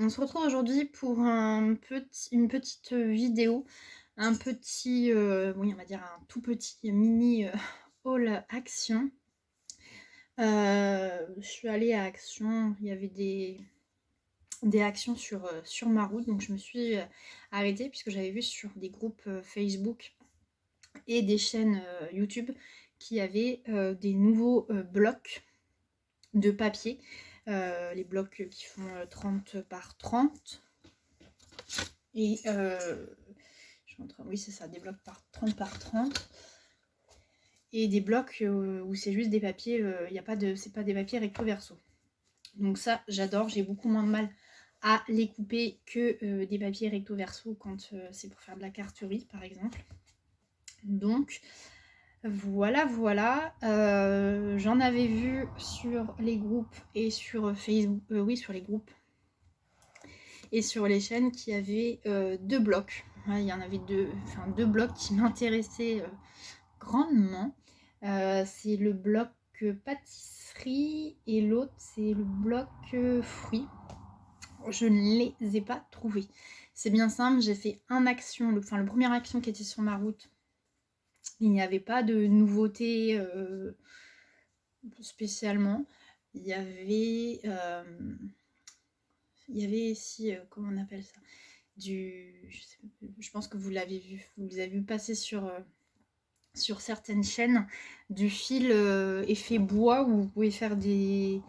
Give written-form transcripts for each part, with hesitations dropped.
On se retrouve aujourd'hui pour une petite vidéo, un petit, oui on va dire un tout petit mini haul Action. Je suis allée à Action, il y avait des actions sur ma route, donc je me suis arrêtée puisque j'avais vu sur des groupes Facebook et des chaînes YouTube qui avaient des nouveaux blocs de papier. Les blocs qui font 30 par 30 et je suis en train, oui c'est ça, des blocs par 30 par 30 et des blocs où c'est juste des papiers, c'est pas des papiers recto verso. Donc ça j'adore, j'ai beaucoup moins de mal à les couper que des papiers recto verso quand c'est pour faire de la carterie par exemple. Donc voilà, j'en avais vu sur les groupes et sur Facebook, oui sur les groupes et sur les chaînes qui avaient deux blocs. Ouais, il y en avait deux blocs qui m'intéressaient grandement. C'est le bloc pâtisserie et l'autre c'est le bloc fruits. Je ne les ai pas trouvés. C'est bien simple, j'ai fait le premier Action qui était sur ma route. Il n'y avait pas de nouveauté spécialement. Il y avait ici, comment on appelle ça, je pense que vous l'avez vu, vous les avez vu passer sur certaines chaînes, du fil effet bois où vous pouvez faire des...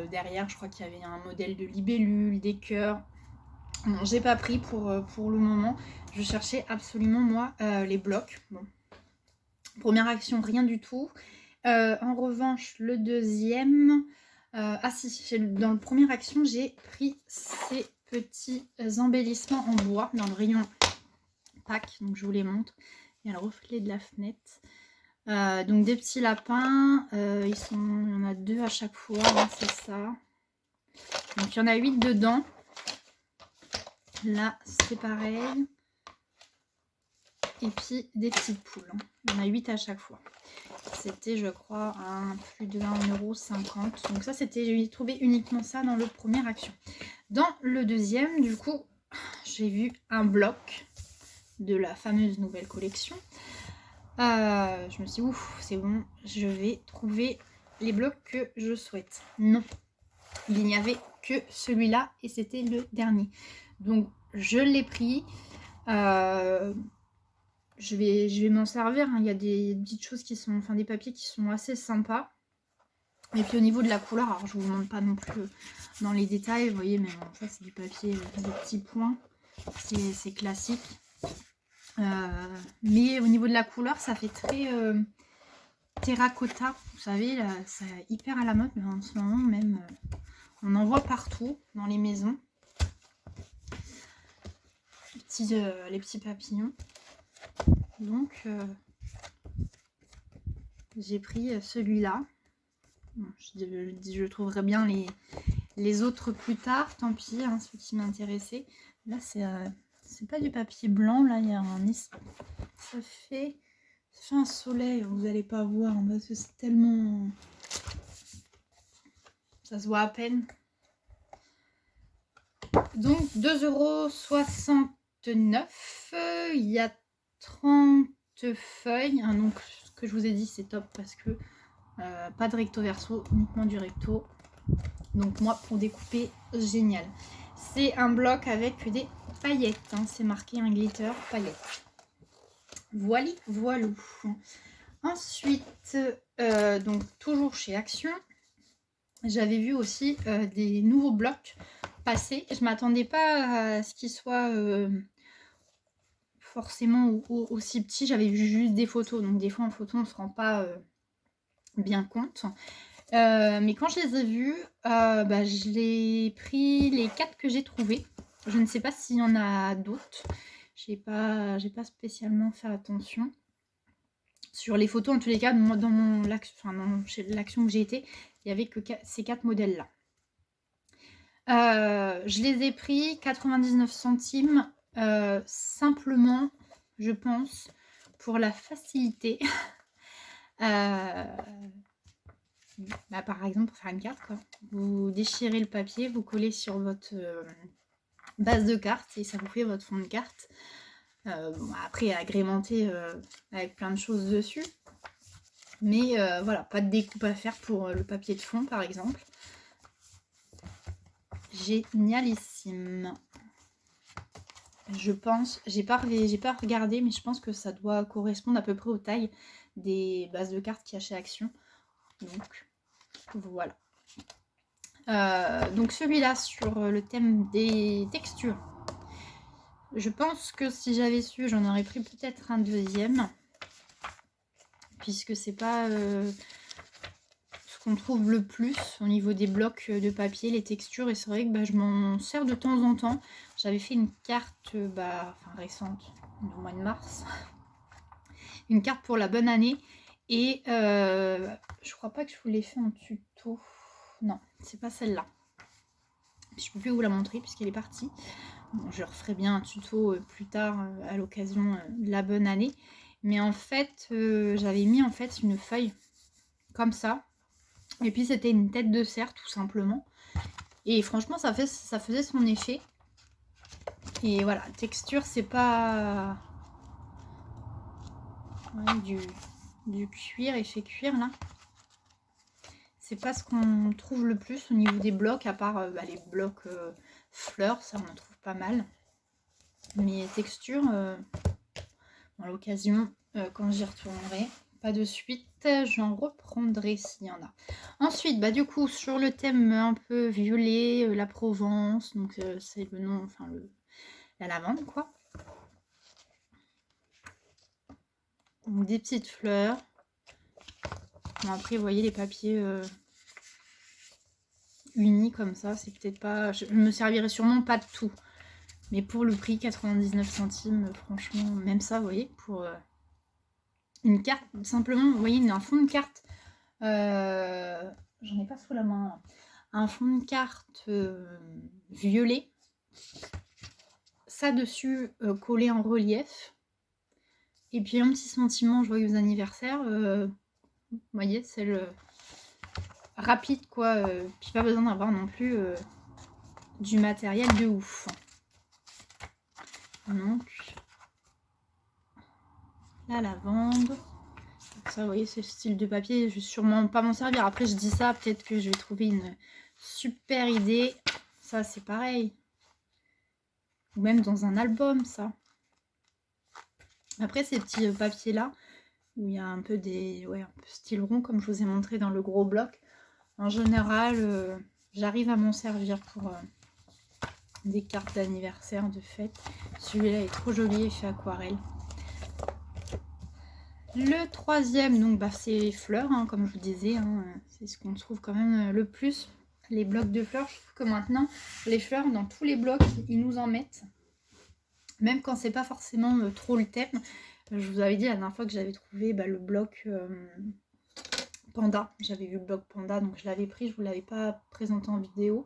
derrière, je crois qu'il y avait un modèle de libellule, des cœurs. Bon, j'ai pas pris pour le moment. Je cherchais absolument, moi, les blocs. Bon. Première Action, rien du tout. En revanche, le deuxième... ah si, dans le premier Action, j'ai pris ces petits embellissements en bois dans le rayon pack. Donc je vous les montre. Il y a le reflet de la fenêtre. Donc des petits lapins. Il y en a 2 à chaque fois, hein, c'est ça. Donc il y en a 8 dedans. Là, c'est pareil. Et puis des petites poules. Hein. Il y en a 8 à chaque fois. C'était, je crois, à plus de 1,50 €. Donc ça, j'ai trouvé uniquement ça dans le premier Action. Dans le deuxième, du coup, j'ai vu un bloc de la fameuse nouvelle collection. Je me suis dit, ouf, c'est bon, je vais trouver les blocs que je souhaite. Non, il n'y avait que celui-là et c'était le dernier. Donc, je l'ai pris. Je vais m'en servir. Hein. Il y a des petites choses qui sont, enfin des papiers qui sont assez sympas. Et puis au niveau de la couleur, alors je vous montre pas non plus dans les détails, vous voyez, mais bon, ça c'est du papier, des petits points, c'est classique. Mais au niveau de la couleur, ça fait très terracotta, vous savez, là, c'est hyper à la mode, mais en ce moment même, on en voit partout dans les maisons. Les petits papillons. Donc, j'ai pris celui-là. Bon, je trouverai bien les autres plus tard, tant pis, hein, ceux qui m'intéressaient. Là, c'est pas du papier blanc, là, il y a ça fait un soleil, vous n'allez pas voir, hein, parce que c'est tellement... Ça se voit à peine. Donc, 2,69 €. Il y a 30 feuilles. Hein, donc, ce que je vous ai dit, c'est top parce que pas de recto verso, uniquement du recto. Donc, moi, pour découper, génial. C'est un bloc avec des paillettes. Hein, c'est marqué un glitter paillettes. Voilou. Ensuite, donc, toujours chez Action, j'avais vu aussi des nouveaux blocs passer. Je m'attendais pas à ce qu'ils soient forcément aussi petits. J'avais vu juste des photos, donc des fois en photo on se rend pas bien compte. Mais quand je les ai vus, je l'ai pris les 4 que j'ai trouvés. Je ne sais pas s'il y en a d'autres. J'ai pas spécialement fait attention. Sur les photos, en tous les cas, moi, chez l'Action que j'ai été, il n'y avait que ces 4 modèles-là. Je les ai pris 99 centimes, simplement, je pense, pour la facilité. Bah, par exemple, pour faire une carte, quoi. Vous déchirez le papier, vous collez sur votre base de carte et ça vous fait votre fond de carte. Bon, après, agrémenté avec plein de choses dessus. Mais voilà, pas de découpe à faire pour le papier de fond, par exemple. Génialissime. Je pense, j'ai pas regardé, mais je pense que ça doit correspondre à peu près aux tailles des bases de cartes qu'il y a chez Action. Donc, voilà. Donc celui-là sur le thème des textures. Je pense que si j'avais su, j'en aurais pris peut-être un deuxième. Puisque c'est pas ce qu'on trouve le plus au niveau des blocs de papier, les textures. Et c'est vrai que bah, je m'en sers de temps en temps. J'avais fait une carte récente, au mois de mars. Une carte pour la bonne année. Et je crois pas que je vous l'ai fait en tuto. Non, c'est pas celle-là. Je peux plus vous la montrer puisqu'elle est partie. Bon, je referai bien un tuto plus tard à l'occasion de la bonne année. Mais en fait, j'avais mis en fait une feuille comme ça. Et puis c'était une tête de cerf tout simplement. Et franchement, ça faisait son effet. Et voilà, texture, c'est pas ouais, du cuir, effet cuir là. C'est pas ce qu'on trouve le plus au niveau des blocs, à part les blocs fleurs, ça on en trouve pas mal. Mais texture, à l'occasion, quand j'y retournerai, pas de suite, j'en reprendrai s'il y en a. Ensuite, bah du coup, sur le thème un peu violet, la Provence, donc c'est le nom, enfin la lavande quoi. Donc, des petites fleurs. Bon, après, vous voyez les papiers unis comme ça, c'est peut-être pas... Je me servirai sûrement pas de tout. Mais pour le prix, 99 centimes, franchement, même ça, vous voyez, pour une carte, simplement, vous voyez, un fond de carte, j'en ai pas sous la main, là. Un fond de carte violet, ça dessus collé en relief, et puis un petit sentiment joyeux anniversaire, vous voyez, c'est le rapide quoi, puis pas besoin d'avoir non plus du matériel de ouf. Donc la lavande, donc ça vous voyez ce style de papier, je vais sûrement pas m'en servir. Après je dis ça, peut-être que je vais trouver une super idée. Ça c'est pareil, ou même dans un album ça. Après ces petits papiers là où il y a un peu des un peu style rond comme je vous ai montré dans le gros bloc, en général j'arrive à m'en servir pour des cartes d'anniversaire, de fête. Celui-là est trop joli, effet aquarelle. Le troisième, donc c'est les fleurs, hein, comme je vous disais, hein, c'est ce qu'on trouve quand même le plus. Les blocs de fleurs, je trouve que maintenant, les fleurs, dans tous les blocs, ils nous en mettent. Même quand c'est pas forcément trop le thème. Je vous avais dit la dernière fois que j'avais trouvé le bloc panda. J'avais vu le bloc panda, donc je l'avais pris, je vous l'avais pas présenté en vidéo.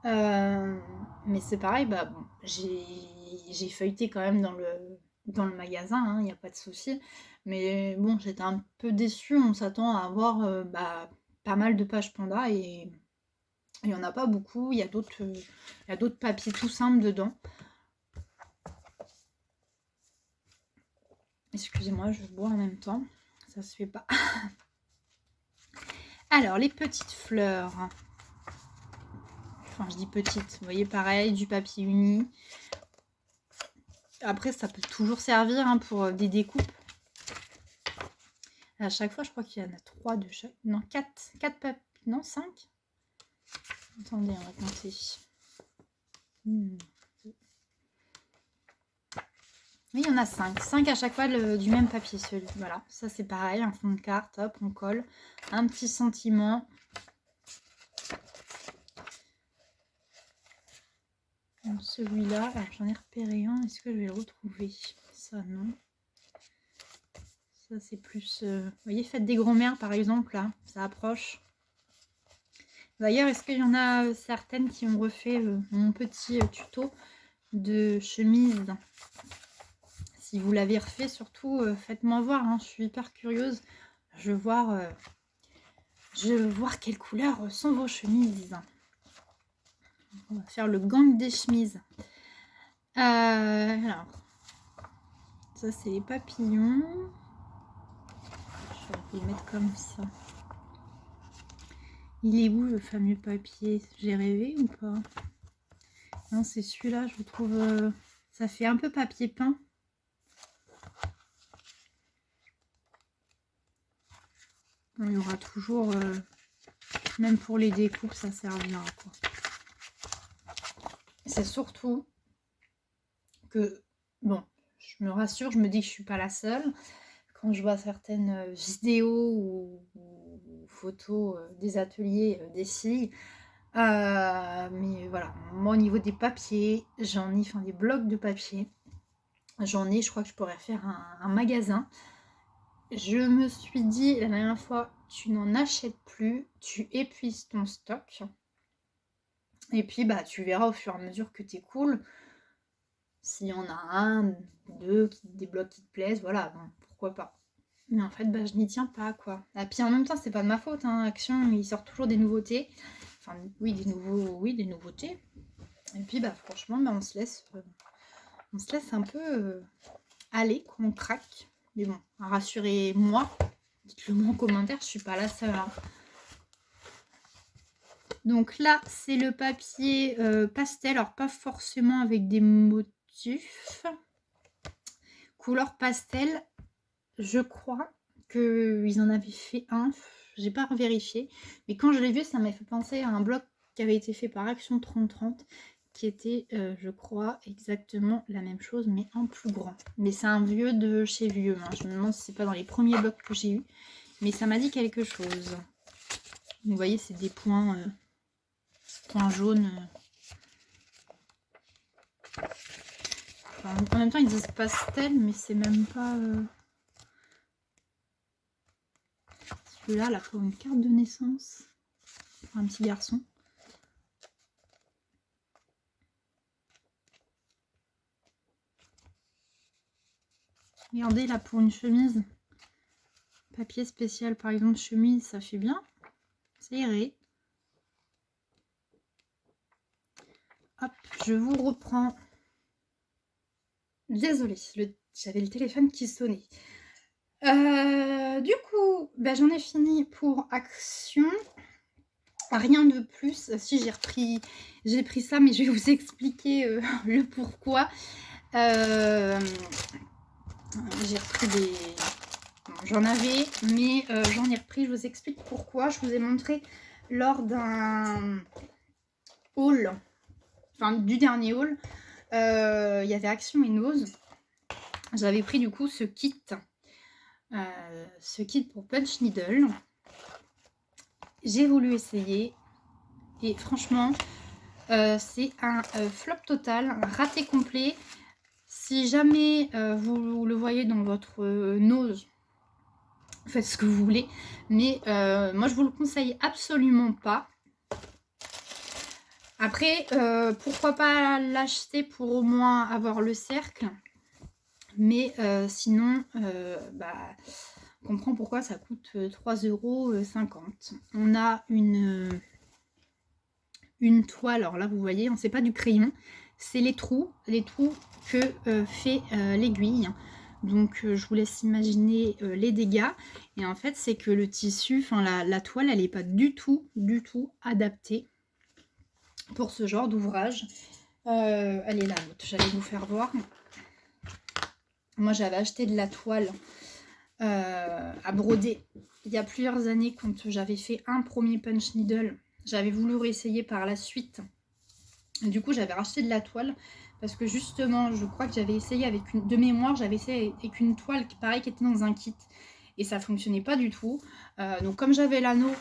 Mais c'est pareil, bon, j'ai feuilleté quand même dans le magasin, il n'y a pas de souci. Mais bon, j'étais un peu déçue, on s'attend à avoir pas mal de pages panda et il n'y en a pas beaucoup. Il y a d'autres papiers tout simples dedans. Excusez-moi, je bois en même temps, ça se fait pas. Alors, les petites fleurs. Enfin, je dis petites, vous voyez, pareil, du papier uni. Après, ça peut toujours servir pour des découpes. À chaque fois, je crois qu'il y en a 3 de chaque. Non, 4 papiers. Non, 5. Attendez, on va compter. Oui, il y en a 5. 5 à chaque fois du même papier, celui. Voilà, ça c'est pareil, un fond de carte, hop, on colle. Un petit sentiment. Celui-là, j'en ai repéré un. Est-ce que je vais le retrouver? Ça, non. Ça, c'est plus... vous voyez, fête des grands-mères, par exemple, là. Ça approche. D'ailleurs, est-ce qu'il y en a certaines qui ont refait mon petit tuto de chemise? Si vous l'avez refait, surtout, faites-moi voir. Je suis hyper curieuse. Je veux voir Je veux voir quelle couleur sont vos chemises. On va faire le gang des chemises. Alors, ça c'est les papillons. Je vais les mettre comme ça. Il est où le fameux papier? J'ai rêvé ou pas? Non, c'est celui-là, je trouve... ça fait un peu papier peint. Il y aura toujours... même pour les découpes, ça servira, quoi. C'est surtout que... Bon, je me rassure, je me dis que je suis pas la seule. Quand je vois certaines vidéos ou photos des ateliers des filles, mais voilà, moi au niveau des papiers, j'en ai, enfin des blocs de papier, j'en ai, je crois que je pourrais faire un magasin. Je me suis dit la dernière fois, tu n'en achètes plus, tu épuises ton stock. Et puis bah tu verras au fur et à mesure que tu écoules, s'il y en a un, deux, des blocs qui te plaisent, voilà, bon, pourquoi pas. Mais en fait, bah, je n'y tiens pas, quoi. Et puis en même temps, c'est pas de ma faute, hein. Action, il sort toujours des nouveautés. Enfin, oui, des nouveautés. Et puis, bah, franchement, bah, on se laisse un peu aller, qu'on craque. Mais bon, rassurez-moi, dites-le moi en commentaire, je suis pas la seule, hein. Donc là, c'est le papier pastel, alors pas forcément avec des motifs. Couleur pastel, je crois qu'ils en avaient fait un, j'ai pas vérifié, mais quand je l'ai vu, ça m'a fait penser à un bloc qui avait été fait par Action 3030, qui était, je crois, exactement la même chose, mais en plus grand. Mais c'est un vieux de chez Vieux, hein. Je me demande si c'est pas dans les premiers blocs que j'ai eu, mais ça m'a dit quelque chose. Vous voyez, c'est des points, points jaunes. Enfin, en même temps, ils disent pastel, mais c'est même pas... Celui-là, là, pour une carte de naissance. Pour un petit garçon. Regardez, là, pour une chemise. Papier spécial, par exemple, chemise, ça fait bien. Ça irait. Hop, je vous reprends. Désolée, j'avais le téléphone qui sonnait. Du coup, bah, j'en ai fini pour Action. Rien de plus. Si j'ai pris ça, mais je vais vous expliquer le pourquoi. J'ai repris des... J'en avais, mais j'en ai repris. Je vous explique pourquoi. Je vous ai montré lors d'un haul, enfin du dernier haul, il y avait Action et Nose. J'avais pris du coup ce kit pour Punch Needle. J'ai voulu essayer et franchement c'est un flop total, un raté complet. Si jamais vous le voyez dans votre nose, faites ce que vous voulez, mais moi je vous le conseille absolument pas. Après, pourquoi pas l'acheter pour au moins avoir le cercle, mais sinon, bah, on comprend pourquoi ça coûte 3,50 €. On a une toile, alors là vous voyez, c'est pas du crayon, c'est les trous que fait l'aiguille. Donc je vous laisse imaginer les dégâts. Et en fait, c'est que le tissu, enfin la toile, elle n'est pas du tout adaptée pour ce genre d'ouvrage. Elle est là, j'allais vous faire voir. Moi, j'avais acheté de la toile à broder il y a plusieurs années quand j'avais fait un premier punch needle. J'avais voulu réessayer par la suite. Du coup, j'avais racheté de la toile parce que justement, je crois que j'avais essayé avec une... De mémoire, j'avais essayé avec une toile qui, pareil, qui était dans un kit. Et ça fonctionnait pas du tout. Donc, comme j'avais l'anneau,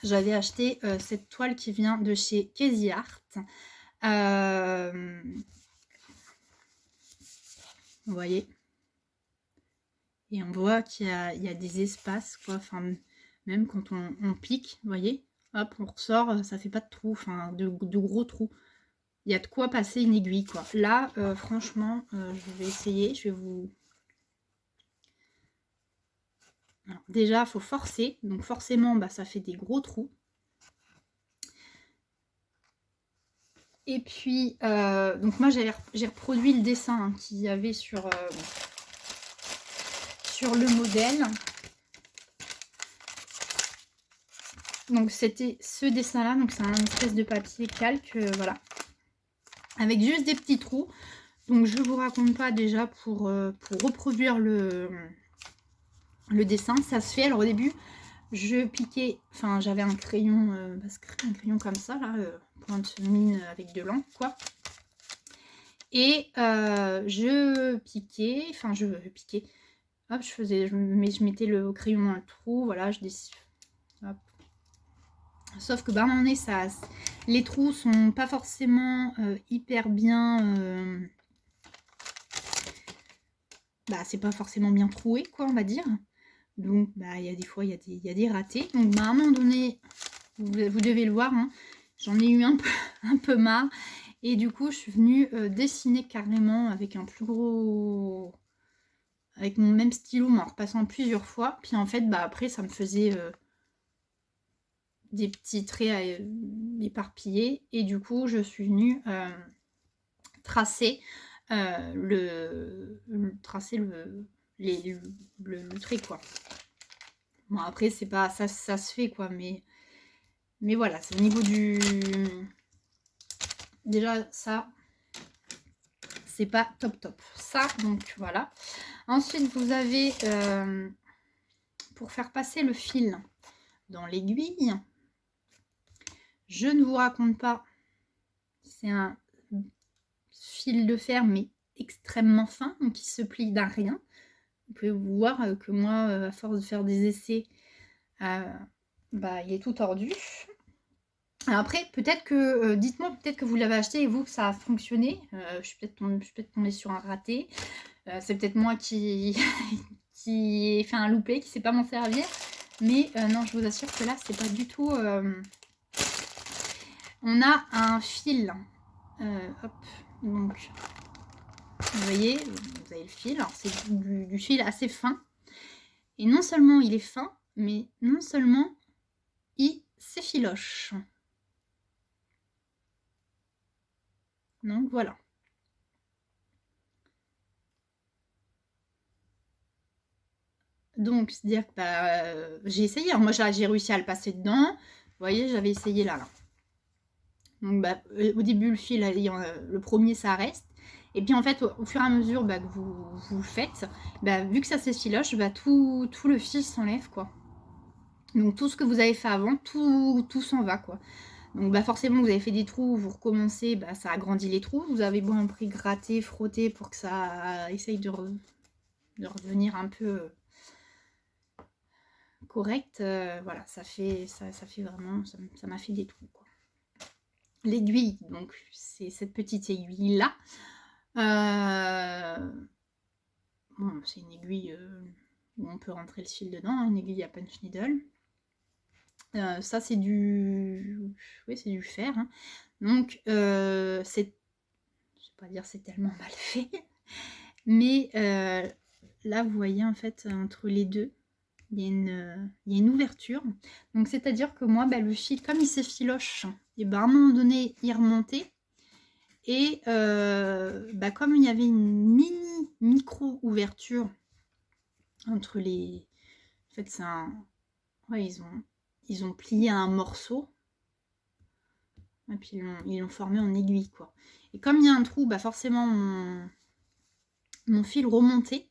j'avais acheté cette toile qui vient de chez Casey Art. Vous voyez. Et on voit qu'il y a des espaces, quoi. Enfin, même quand on pique, vous voyez. Hop, on ressort, ça fait pas de trous, enfin, de gros trous. Il y a de quoi passer une aiguille, quoi. Là, franchement, je vais essayer, je vais vous... Alors, déjà, il faut forcer. Donc forcément, bah, ça fait des gros trous. Et puis, donc moi, j'ai reproduit le dessin hein, qu'il y avait sur le modèle. Donc c'était ce dessin là, donc c'est un espèce de papier calque, voilà, avec juste des petits trous. Donc je vous raconte pas déjà pour reproduire le dessin, ça se fait. Alors au début je piquais, enfin j'avais un crayon, un crayon comme ça là, pointe mine avec de l'encre quoi. Et je piquais, enfin je piquais, hop, je mettais le crayon dans le trou, voilà, je dessinais. Sauf que bah, à un moment donné, les trous sont pas forcément hyper bien. Bah, c'est pas forcément bien troué, quoi, on va dire. Donc, bah, il y a des fois, il y a des ratés. Donc, bah, à un moment donné, vous devez le voir, hein, j'en ai eu un peu marre. Et du coup, je suis venue dessiner carrément avec un plus gros. Avec mon même stylo, mais en repassant plusieurs fois. Puis en fait, bah, après, ça me faisait. Des petits traits éparpillés et du coup je suis venue tracer tracer le trait quoi. Bon après c'est pas ça se fait quoi, mais voilà, c'est au niveau du déjà ça c'est pas top ça, donc voilà. Ensuite vous avez pour faire passer le fil dans l'aiguille, je ne vous raconte pas, c'est un fil de fer mais extrêmement fin, donc il se plie d'un rien. Vous pouvez voir que moi, à force de faire des essais, bah, il est tout tordu. Alors après, peut-être que, dites-moi peut-être que vous l'avez acheté et vous que ça a fonctionné. Je suis peut-être tombée sur un raté. C'est peut-être moi qui qui ai fait un loupé, qui ne sait pas m'en servir. Mais non, je vous assure que là, c'est pas du tout. On a un fil. Hop, donc vous voyez, vous avez le fil. Alors c'est du fil assez fin. Et non seulement il est fin, mais non seulement il s'effiloche. Donc voilà. Donc c'est-à-dire que bah, j'ai essayé. Alors moi j'ai réussi à le passer dedans. Vous voyez, j'avais essayé là. Donc bah, au début le fil, le premier ça reste. Et puis en fait au fur et à mesure bah, que vous le faites, bah, vu que ça s'effiloche, bah, tout le fil s'enlève quoi. Donc tout ce que vous avez fait avant, tout s'en va quoi. Donc bah forcément vous avez fait des trous, vous recommencez, bah, ça agrandit les trous. Vous avez bon pris gratter, frotter pour que ça essaye de revenir un peu correct. Voilà, ça fait vraiment, ça m'a fait des trous quoi. L'aiguille, donc c'est cette petite aiguille là. Bon, c'est une aiguille où on peut rentrer le fil dedans, hein, une aiguille à punch needle. Ça c'est du fer hein. Donc je vais pas dire c'est tellement mal fait, mais là vous voyez en fait entre les deux il y a une ouverture. Donc c'est à dire que moi bah, le fil comme il s'effiloche, et ben à un moment donné il remontait et bah, comme il y avait une micro ouverture entre les, en fait c'est un, ouais, ils ont plié un morceau et puis ils l'ont formé en aiguille quoi. Et comme il y a un trou, bah forcément mon fil remontait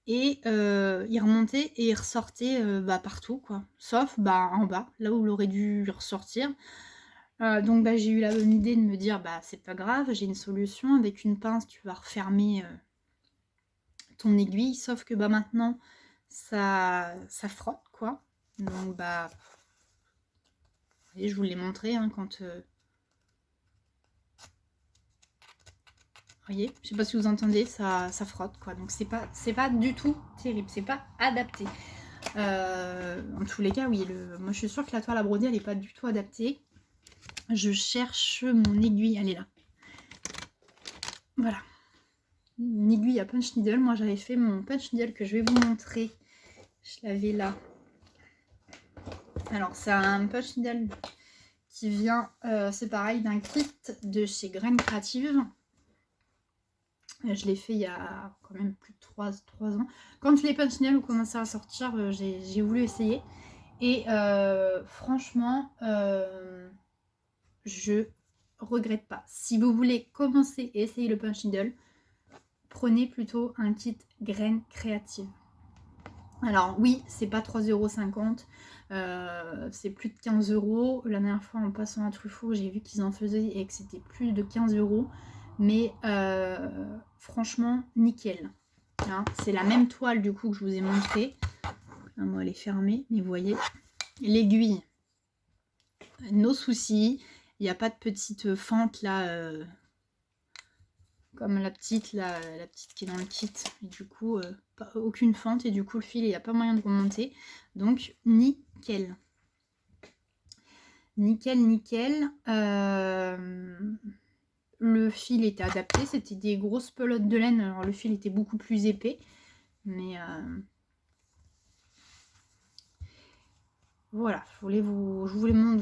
et il remontait et il ressortait bah, partout quoi. Sauf bah, en bas, là où il aurait dû ressortir. Donc bah, j'ai eu la bonne idée de me dire bah c'est pas grave, j'ai une solution. Avec une pince, tu vas refermer ton aiguille, sauf que bah maintenant ça frotte quoi. Donc bah vous voyez, je vous l'ai montré hein, quand vous voyez, je sais pas si vous entendez, ça frotte quoi. Donc c'est pas du tout terrible, c'est pas adapté. En tous les cas, oui, moi je suis sûre que la toile à broder elle est pas du tout adaptée. Je cherche mon aiguille, elle est là. Voilà. Une aiguille à punch needle. Moi j'avais fait mon punch needle que je vais vous montrer Je l'avais là. Alors, c'est un punch needle qui vient, c'est pareil, d'un kit de chez Graines Créatives. Je l'ai fait il y a quand même plus de 3 ans. Quand les punch needles ont commencé à sortir, j'ai voulu essayer. Et franchement, je regrette pas. Si vous voulez commencer et essayer le punch needle, prenez plutôt un kit Graines Créatives. Alors oui, c'est pas 3,50 €, c'est plus de 15 €. La dernière fois en passant à Truffaut, j'ai vu qu'ils en faisaient et que c'était plus de 15 €. Mais franchement, nickel. Hein, c'est la même toile du coup que je vous ai montré. Moi, elle est fermée, mais vous voyez, l'aiguille, nos soucis. Il n'y a pas de petite fente là, comme la petite qui est dans le kit. Et du coup, aucune fente et du coup le fil, il n'y a pas moyen de remonter. Donc nickel. Nickel. Le fil était adapté, c'était des grosses pelotes de laine. Alors le fil était beaucoup plus épais. Mais voilà, je voulais vous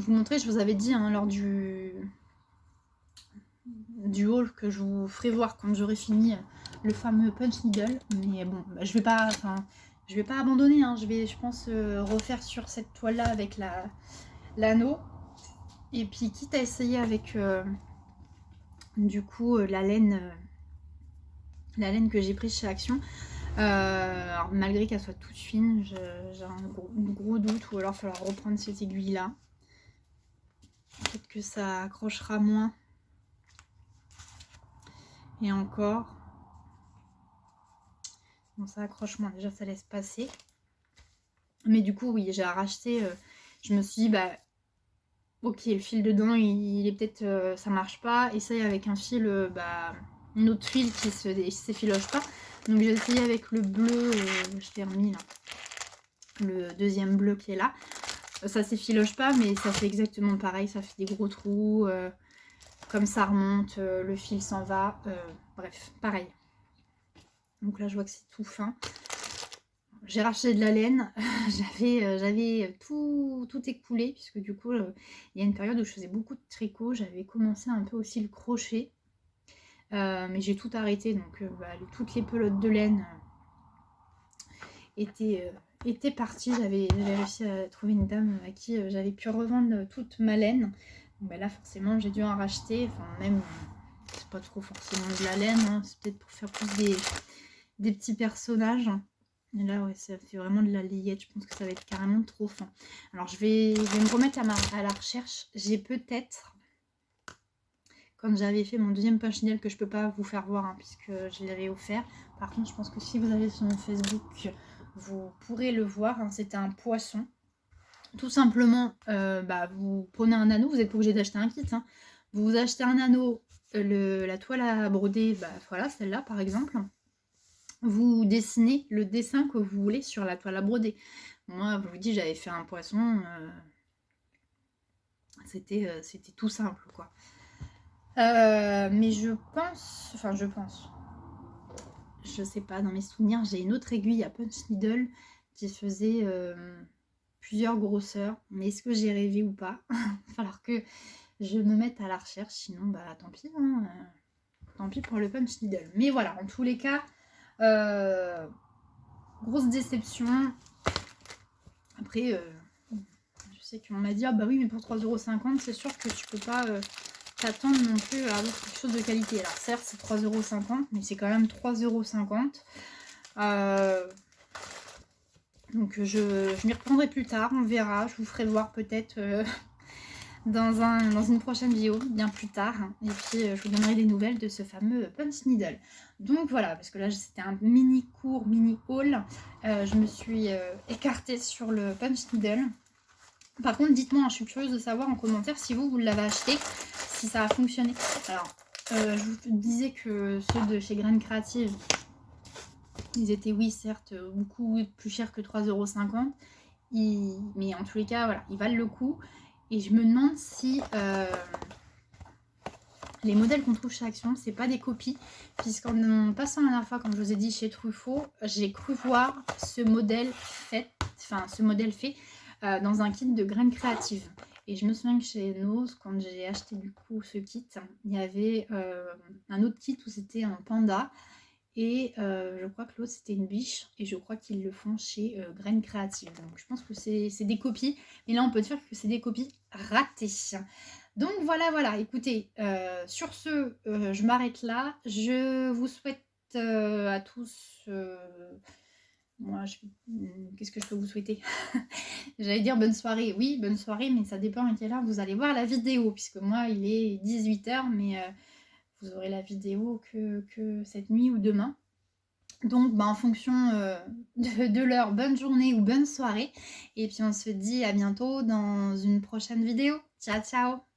montrer. Je vous avais dit lors du haul que je vous ferai voir quand j'aurai fini le fameux punch needle. Mais bon, je vais pas abandonner. Je vais, je pense, refaire sur cette toile là avec l'anneau. Et puis quitte à essayer avec du coup la laine que j'ai prise chez Action. Alors, malgré qu'elle soit toute fine, j'ai un gros doute, ou alors il va falloir reprendre cette aiguille là. Peut-être que ça accrochera moins. Et encore. Bon, ça accroche moins, déjà ça laisse passer. Mais du coup, oui, j'ai racheté. Je me suis dit, bah, ok, le fil dedans, il est peut-être. Ça marche pas. Essaye avec un fil, un autre fil qui s'effiloche pas. Donc j'ai essayé avec le bleu, je l'ai remis là. Le deuxième bleu qui est là. Ça s'effiloche pas, mais ça fait exactement pareil. Ça fait des gros trous. Comme ça remonte, le fil s'en va. Bref, pareil. Donc là, je vois que c'est tout fin. J'ai racheté de la laine. J'avais tout écoulé, puisque du coup, il y a une période où je faisais beaucoup de tricot. J'avais commencé un peu aussi le crochet. Mais j'ai tout arrêté. Donc, toutes les pelotes de laine étaient parties. J'avais réussi à trouver une dame à qui j'avais pu revendre toute ma laine. Donc, là, forcément, j'ai dû en racheter. Enfin, même, c'est pas trop forcément de la laine. C'est peut-être pour faire plus des petits personnages. Et là, ouais, ça fait vraiment de la layette. Je pense que ça va être carrément trop fin. Alors, je vais me remettre à la recherche. J'ai peut-être, comme j'avais fait mon deuxième punch needle que je peux pas vous faire voir, puisque je l'avais offert. Par contre, je pense que si vous allez sur mon Facebook, vous pourrez le voir. C'était un poisson. Tout simplement, vous prenez un anneau. Vous n'êtes pas obligé d'acheter un kit. Vous achetez un anneau, la toile à broder, voilà, celle-là par exemple. Vous dessinez le dessin que vous voulez sur la toile à broder. Moi, je vous dis, j'avais fait un poisson. C'était tout simple, quoi. Mais je pense... Je sais pas, dans mes souvenirs, j'ai une autre aiguille à punch needle qui faisait plusieurs grosseurs. Mais est-ce que j'ai rêvé ou pas? Il va falloir que je me mette à la recherche. Sinon, tant pis. Tant pis pour le punch needle. Mais voilà, en tous les cas... grosse déception. Après, je sais qu'on m'a dit, ah bah oui, mais pour 3,50 €, c'est sûr que tu peux pas t'attendre non plus à avoir quelque chose de qualité. Alors certes, c'est 3,50 €, mais c'est quand même 3,50 €. Donc je m'y reprendrai plus tard, on verra. Je vous ferai voir peut-être dans une prochaine vidéo, bien plus tard. Et puis je vous donnerai des nouvelles de ce fameux punch needle. Donc voilà, parce que là c'était un mini cours, mini haul. Je me suis écartée sur le punch needle. Par contre, dites-moi, je suis curieuse de savoir en commentaire si vous l'avez acheté, si ça a fonctionné. Alors, je vous disais que ceux de chez Graines Créatives, ils étaient, oui, certes, beaucoup plus chers que 3,50 €. Mais en tous les cas, voilà, ils valent le coup. Et je me demande si les modèles qu'on trouve chez Action, c'est pas des copies. Puisqu'en passant la dernière fois, comme je vous ai dit, chez Truffaut, j'ai cru voir ce modèle fait enfin ce modèle fait dans un kit de graines créatives. Et je me souviens que chez Nose, quand j'ai acheté du coup ce kit, il y avait un autre kit où c'était un panda. Et je crois que l'autre c'était une biche. Et je crois qu'ils le font chez Graines Créatives. Donc je pense que c'est des copies. Mais là on peut dire que c'est des copies ratées. Donc voilà. Écoutez, sur ce, je m'arrête là. Je vous souhaite à tous... moi, qu'est-ce que je peux vous souhaiter? J'allais dire bonne soirée. Oui, bonne soirée, mais ça dépend à quelle heure vous allez voir la vidéo. Puisque moi, il est 18h, mais vous aurez la vidéo que cette nuit ou demain. Donc, en fonction de l'heure, bonne journée ou bonne soirée. Et puis, on se dit à bientôt dans une prochaine vidéo. Ciao, ciao!